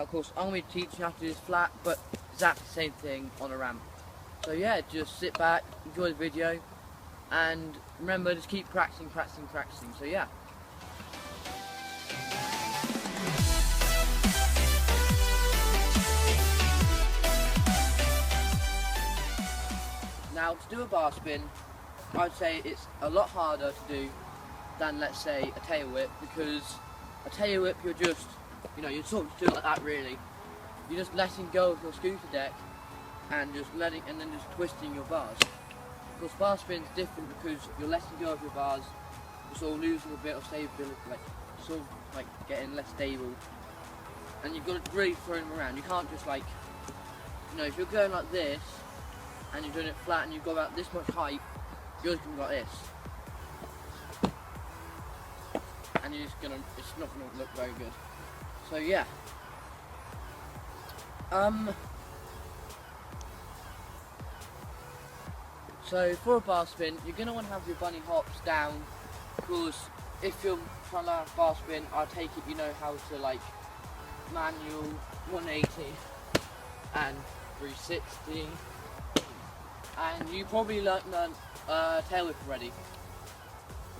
of course, I'm going to be teaching you how to do this flat, but exactly the same thing on a ramp. So yeah, just sit back, enjoy the video, and remember, just keep practicing. So yeah. Now, to do a bar spin, I'd say it's a lot harder to do than, let's say, a tail whip, because a tail whip, you're just, you're sort of doing it like that really. You're just letting go of your scooter deck and just and then just twisting your bars. Of course, bar spin's different because you're letting go of your bars, you're sort of losing a bit of stability, like getting less stable, and you've got to really throw them around. You can't just if you're going like this and you're doing it flat and you've got about this much height, you're just going to go like this, and it's not going to look very good. So yeah. So for a bar spin, you're going to want to have your bunny hops down, because if you're trying to learn a bar spin, I take it you know how to manual 180 and 360, and you probably learned tail whip already.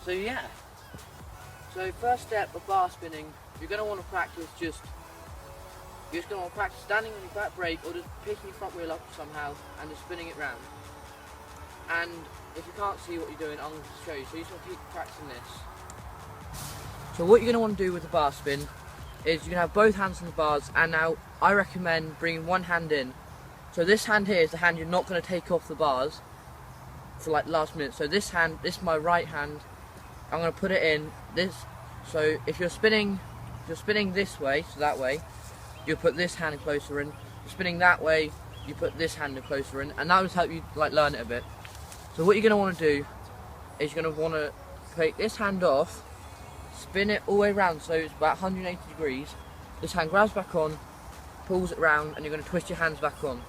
So yeah. So first step of bar spinning, you're going to want to practice you're just going to want to practice standing on your back brake or just picking your front wheel up somehow and just spinning it round. And if you can't see what you're doing, I'm going to show you. So you just want to keep practicing this. So what you're going to want to do with the bar spin is you're going to have both hands on the bars, and now I recommend bringing one hand in. So this hand here is the hand you're not going to take off the bars for last minute. So this is my right hand. I'm going to put it in this. So if you're spinning this way, so that way, you put this hand closer in. You're spinning that way, you put this hand closer in, and that will help you learn it a bit. So what you're going to want to do is you're going to want to take this hand off, spin it all the way around so it's about 180 degrees. This hand grabs back on, pulls it round, and you're going to twist your hands back on.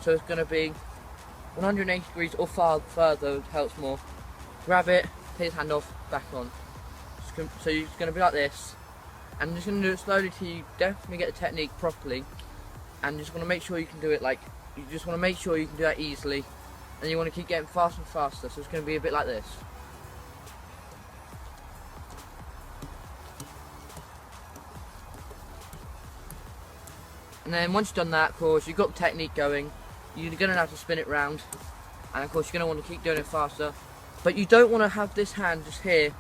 So it's going to be 180 degrees or further, helps more. Grab it, take his hand off, back on. So you're going to be like this, and I'm just going to do it slowly till you definitely get the technique properly, and you just want to make sure you can do it you just want to make sure you can do that easily, and you want to keep getting faster and faster. So it's going to be a bit like this. And then once you've done that, of course, you've got the technique going, you're going to have to spin it round, and of course you're going to want to keep doing it faster. But you don't want to have this hand just here,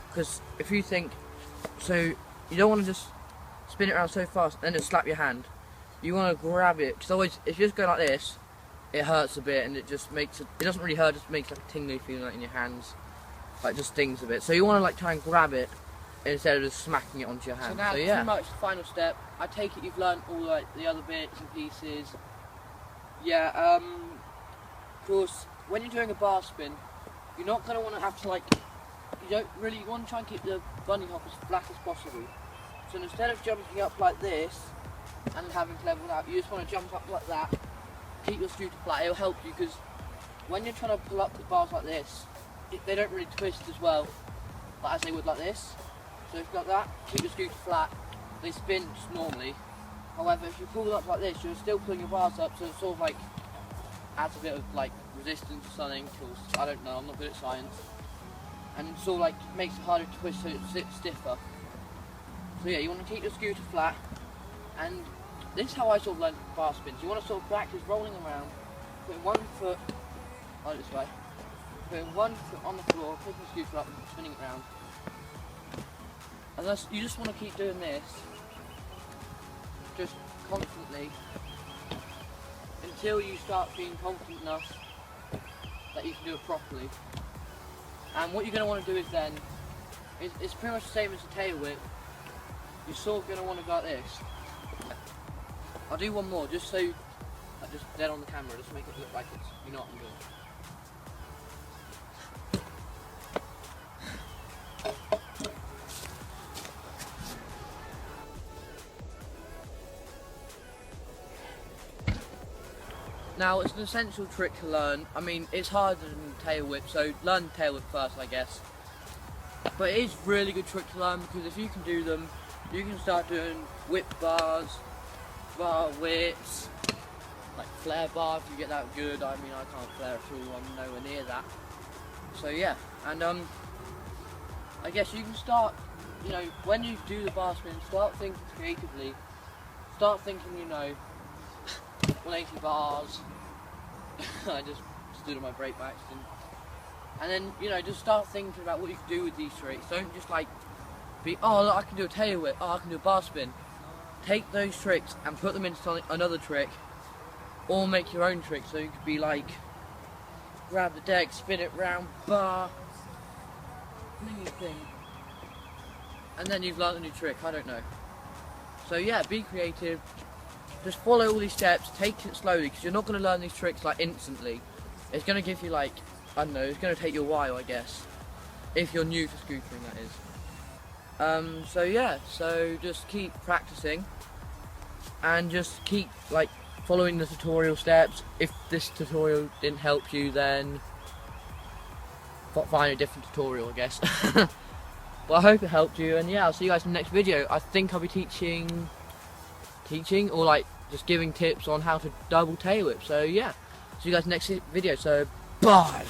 because if you think, so you don't want to just spin it around so fast and then just slap your hand. You want to grab it, because otherwise if you just go like this, it hurts a bit, and it doesn't really hurt, it just makes a tingly feeling in your hands, just stings a bit. So you want to try and grab it instead of just smacking it onto your hand. So now, yeah. pretty much the final step. I take it you've learned all the other bits and pieces. Yeah. Of course, when you're doing a bar spin, you're not going to want to have to you want to try and keep the bunny hop as flat as possible. So instead of jumping up like this and having to level out, you just want to jump up like that. Keep your scooter flat. It'll help you, because when you're trying to pull up the bars like this, they don't really twist as well as they would like this. So if you've got that, keep your scooter flat. They spin just normally. However, if you pull it up like this, you're still pulling your bars up, so it sort of adds a bit of resistance or something. Cause I don't know, I'm not good at science. And it sort of makes it harder to twist, so it sits stiffer. So yeah, you want to keep your scooter flat, and this is how I sort of learn bar spins. You want to sort of practice rolling around, putting one foot this way, putting one foot on the floor, picking the scooter up and spinning it around. And you just want to keep doing this, just constantly, until you start being confident enough that you can do it properly. And what you're going to want to do is then, it's pretty much the same as a tail whip. You're sort of going to want to go like this. I'll do one more, just so, just dead on the camera, just make it look like you know what I'm doing. Now, it's an essential trick to learn. I mean, it's harder than tail whip, so learn tail whip first, I guess. But it is a really good trick to learn, because if you can do them, you can start doing whip bars, bar whips, like flare bar if you get that good. I mean, I can't flare at all, I'm nowhere near that. So yeah, and I guess you can start, you know, when you do the bar spin, start thinking creatively. Start thinking, you know, 180 bars. I just stood on my brake by accident. And then, you know, just start thinking about what you can do with these tricks. Don't just like be, oh look, I can do a tail whip, oh I can do a bar spin. Take those tricks and put them into another trick, or make your own trick. So you could be like, grab the deck, spin it round, bar, anything. And then you've learned a new trick, I don't know. So yeah, be creative. Just follow all these steps, take it slowly, because you're not going to learn these tricks like instantly. It's going to give you like, I don't know, it's going to take you a while, I guess. If you're new to scootering, that is. So yeah, so just keep practicing. And just keep like following the tutorial steps. If this tutorial didn't help you, then find a different tutorial, I guess. Well, I hope it helped you, and yeah, I'll see you guys in the next video. I think I'll be teaching or like just giving tips on how to double tail whip. So yeah, see you guys in the next video. So bye.